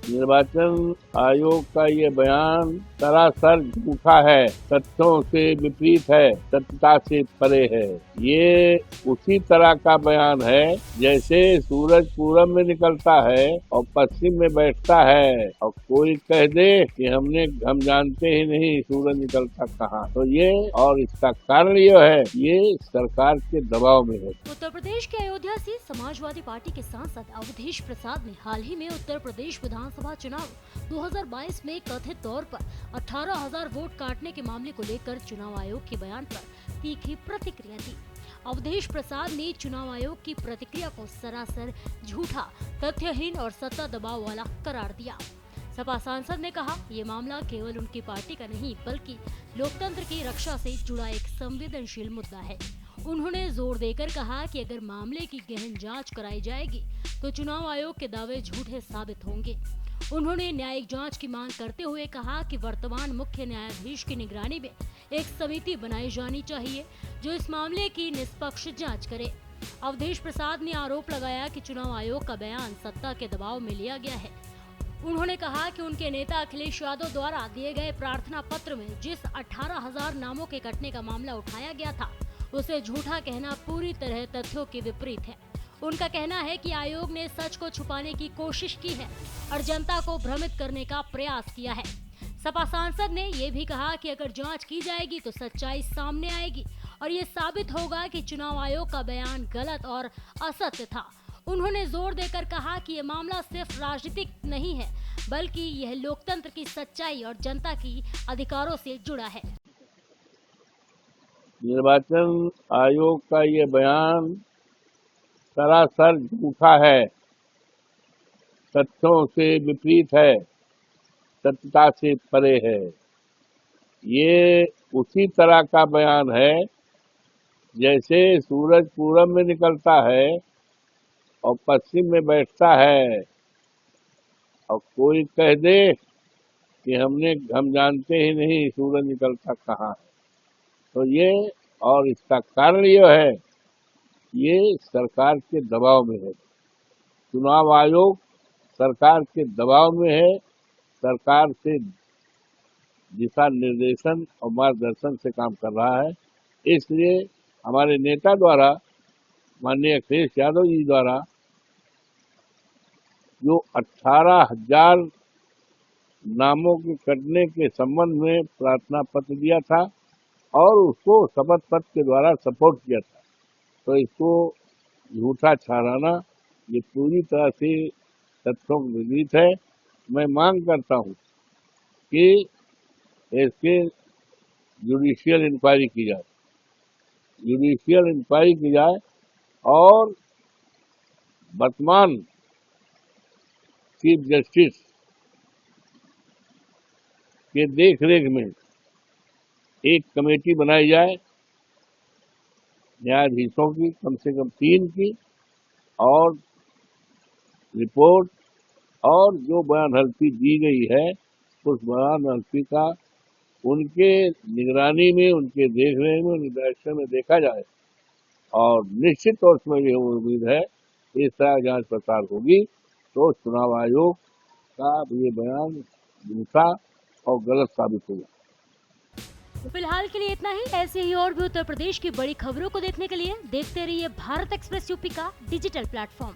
निर्वाचन आयोग का ये बयान सरासर झूठा है, तथ्यों से विपरीत है, सत्यता से परे है। ये उसी तरह का बयान है जैसे सूरज पूरब में निकलता है और पश्चिम में बैठता है और कोई कह दे कि हम जानते ही नहीं सूरज निकलता कहाँ। तो ये और इसका कारण ये है, ये सरकार के दबाव में है। उत्तर प्रदेश के अयोध्या से समाजवादी पार्टी के सांसद अवधेश प्रसाद ने हाल ही में उत्तर प्रदेश विधानसभा चुनाव 2022 में कथित तौर पर 18,000 वोट काटने के मामले को लेकर चुनाव आयोग के बयान पर तीखी प्रतिक्रिया दी। अवधेश प्रसाद ने चुनाव आयोग की प्रतिक्रिया को सरासर झूठा, तथ्यहीन और सत्ता दबाव वाला करार दिया। सपा सांसद ने कहा, ये मामला केवल उनकी पार्टी का नहीं बल्कि लोकतंत्र की रक्षा से जुड़ा एक संवेदनशील मुद्दा है। उन्होंने जोर देकर कहा कि अगर मामले की गहन जांच कराई जाएगी तो चुनाव आयोग के दावे झूठे साबित होंगे। उन्होंने न्यायिक जांच की मांग करते हुए कहा कि वर्तमान मुख्य न्यायाधीश की निगरानी में एक समिति बनाई जानी चाहिए जो इस मामले की निष्पक्ष जांच करे। अवधेश प्रसाद ने आरोप लगाया कि चुनाव आयोग का बयान सत्ता के दबाव में लिया गया है। उन्होंने कहा कि उनके नेता अखिलेश यादव द्वारा दिए गए प्रार्थना पत्र में जिस 18,000 नामों के कटने का मामला उठाया गया था उसे झूठा कहना पूरी तरह तथ्यों के विपरीत है। उनका कहना है कि आयोग ने सच को छुपाने की कोशिश की है और जनता को भ्रमित करने का प्रयास किया है। सपा सांसद ने ये भी कहा कि अगर जांच की जाएगी तो सच्चाई सामने आएगी और ये साबित होगा कि चुनाव आयोग का बयान गलत और असत्य था। उन्होंने जोर देकर कहा कि ये मामला सिर्फ राजनीतिक नहीं है बल्कि यह लोकतंत्र की सच्चाई और जनता की अधिकारों से जुड़ा है। निर्वाचन आयोग का ये बयान सरासर झूठा है, तथ्यों से विपरीत है, सत्यता से परे है। ये उसी तरह का बयान है जैसे सूरज पूरब में निकलता है और पश्चिम में बैठता है और कोई कह दे कि हम जानते ही नहीं सूरज निकलता कहाँ है। तो ये और इसका कारण ये है, ये सरकार के दबाव में है। चुनाव आयोग सरकार के दबाव में है, सरकार से दिशा निर्देशन और मार्गदर्शन से काम कर रहा है। इसलिए हमारे नेता द्वारा, माननीय अखिलेश यादव जी द्वारा जो 18,000 नामों के कटने के संबंध में प्रार्थना पत्र दिया था और उसको शपथ पत्र के द्वारा सपोर्ट किया था, तो इसको झूठा ठहराना ये पूरी तरह से तथ्यों के विपरीत है। मैं मांग करता हूँ कि इसके जुडिशियल इंक्वायरी की जाए, जुडिशियल इंक्वायरी की जाए और वर्तमान चीफ जस्टिस के देख रेख में एक कमेटी बनाई जाए न्यायाधीशों की, कम से कम 3 की, और रिपोर्ट और जो बयान हल्फी दी गई है उस बयान हल्फी का उनके निगरानी में, उनके देखने में, उनके डायरेक्शन में देखा जाए और निश्चित तौर से मुझे उम्मीद है इस तरह जांच पड़ताल होगी तो चुनाव आयोग का ये बयान झूठा और गलत साबित होगा। फिलहाल के लिए इतना ही। ऐसे ही और भी उत्तर प्रदेश की बड़ी खबरों को देखने के लिए देखते रहिए भारत एक्सप्रेस यूपी का डिजिटल प्लेटफॉर्म।